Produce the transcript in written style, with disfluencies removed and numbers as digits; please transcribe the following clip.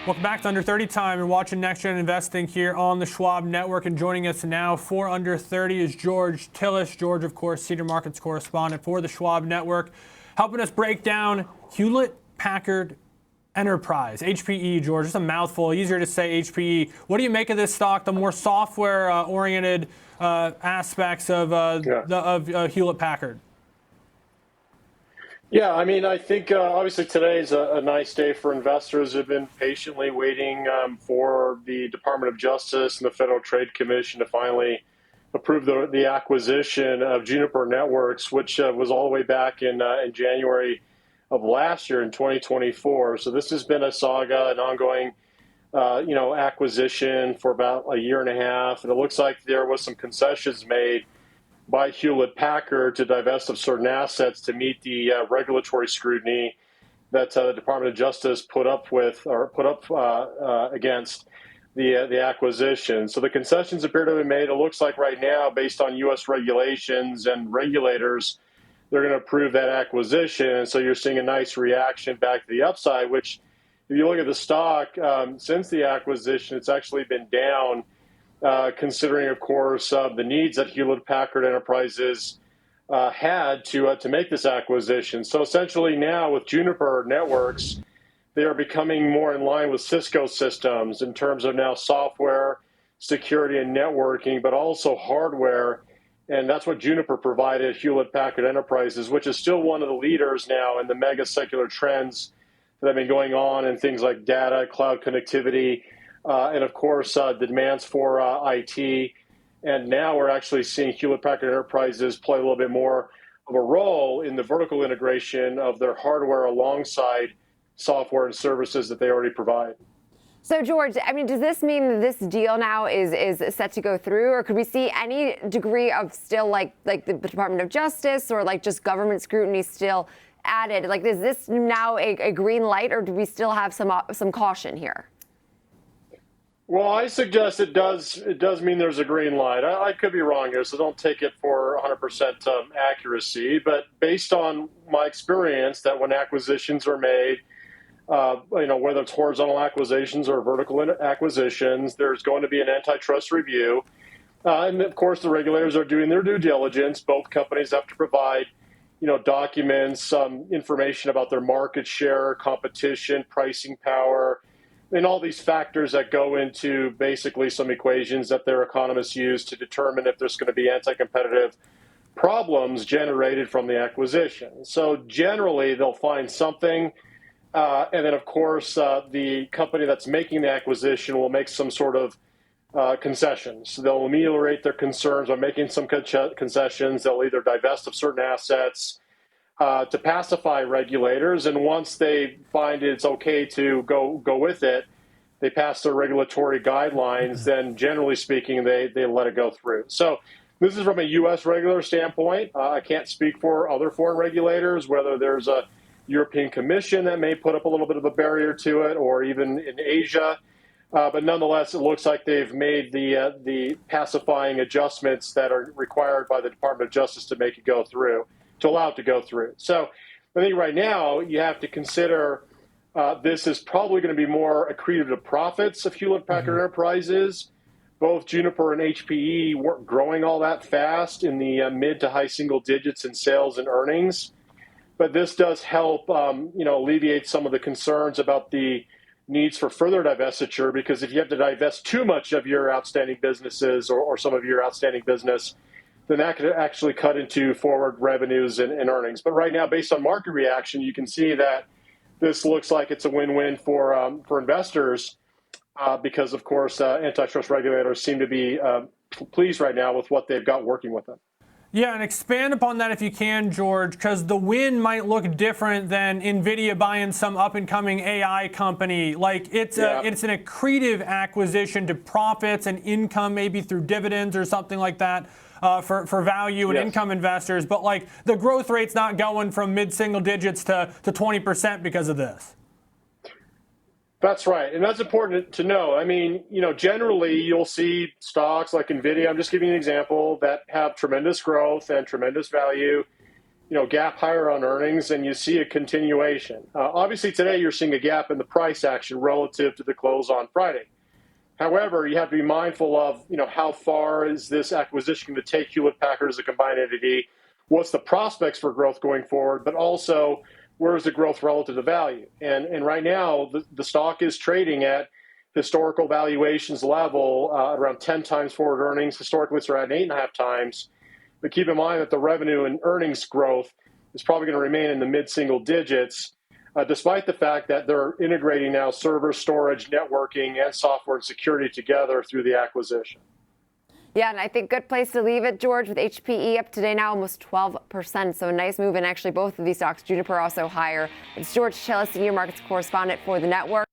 Welcome back to Under 30 Time. You're watching Next Gen Investing here on the Schwab Network. And joining us now for Under 30 is George Tsilis. George, of course, Senior Markets Correspondent for the Schwab Network, helping us break down Hewlett-Packard Enterprise, HPE, George. Just a mouthful, easier to say HPE. What do you make of this stock, the more software-oriented aspects of Hewlett-Packard? Yeah, I mean, I think obviously today is a nice day for investors who have been patiently waiting for the Department of Justice and the Federal Trade Commission to finally approve the acquisition of Juniper Networks, which was all the way back in January of last year in 2024. So this has been a saga, an ongoing, acquisition for about a year and a half. And it looks like there was some concessions made by Hewlett-Packard to divest of certain assets to meet the regulatory scrutiny that the Department of Justice put up against the acquisition. So the concessions appear to have been made. It looks like right now, based on U.S. regulations and regulators, they're going to approve that acquisition. And so you're seeing a nice reaction back to the upside, which if you look at the stock since the acquisition, it's actually been down. Considering, of course, the needs that Hewlett-Packard Enterprises had to make this acquisition. So essentially now with Juniper Networks, they are becoming more in line with Cisco systems in terms of now software, security, and networking, but also hardware. And that's what Juniper provided Hewlett-Packard Enterprises, which is still one of the leaders now in the mega secular trends that have been going on in things like data, cloud connectivity, and of course, the demands for IT. And now we're actually seeing Hewlett-Packard Enterprises play a little bit more of a role in the vertical integration of their hardware alongside software and services that they already provide. So, George, I mean, does this mean that this deal now is set to go through, or could we see any degree of still like the Department of Justice or like just government scrutiny still added? Like, is this now a green light, or do we still have some caution here? Well, I suggest it does mean there's a green light. I could be wrong here, so don't take it for 100% accuracy. But based on my experience, that when acquisitions are made, whether it's horizontal acquisitions or vertical acquisitions, there's going to be an antitrust review. And of course, the regulators are doing their due diligence. Both companies have to provide, documents, information about their market share, competition, pricing power, and all these factors that go into basically some equations that their economists use to determine if there's going to be anti-competitive problems generated from the acquisition. So generally, they'll find something. And then, of course, the company that's making the acquisition will make some sort of concessions. They'll ameliorate their concerns by making some concessions. They'll either divest of certain assets to pacify regulators. And once they find it's okay to go with it, they pass their regulatory guidelines, then generally speaking, they let it go through. So this is from a U.S. regulator standpoint. I can't speak for other foreign regulators, whether there's a European Commission that may put up a little bit of a barrier to it, or even in Asia. But nonetheless, it looks like they've made the pacifying adjustments that are required by the Department of Justice to make it go through, to allow it to go through. So I think right now you have to consider this is probably going to be more accretive to profits of Hewlett-Packard Enterprises. Both Juniper and HPE weren't growing all that fast in the mid to high single digits in sales and earnings. But this does help, alleviate some of the concerns about the needs for further divestiture, because if you have to divest too much of your outstanding businesses or some of your outstanding business, then that could actually cut into forward revenues and earnings. But right now, based on market reaction, you can see that this looks like it's a win-win for investors because, of course, antitrust regulators seem to be pleased right now with what they've got working with them. Yeah, and expand upon that if you can, George, because the win might look different than NVIDIA buying some up-and-coming AI company. Like, it's an accretive acquisition to profits and income, maybe through dividends or something like that for value and income investors. But, like, the growth rate's not going from mid-single digits to 20% because of this. That's right. And that's important to know. I mean, generally you'll see stocks like NVIDIA, I'm just giving you an example, that have tremendous growth and tremendous value. gap higher on earnings, and you see a continuation. Obviously, today you're seeing a gap in the price action relative to the close on Friday. However, you have to be mindful of, how far is this acquisition going to take Hewlett-Packard as a combined entity? What's the prospects for growth going forward? But also, where is the growth relative to value? And right now, the stock is trading at historical valuations level around 10 times forward earnings. Historically, it's around 8.5 times. But keep in mind that the revenue and earnings growth is probably going to remain in the mid-single digits, despite the fact that they're integrating now server, storage, networking, and software and security together through the acquisition. Yeah, and I think good place to leave it, George, with HPE up today now almost 12%. So a nice move. And actually, both of these stocks, Juniper also higher. It's George Tsilis, Senior Markets Correspondent for the network.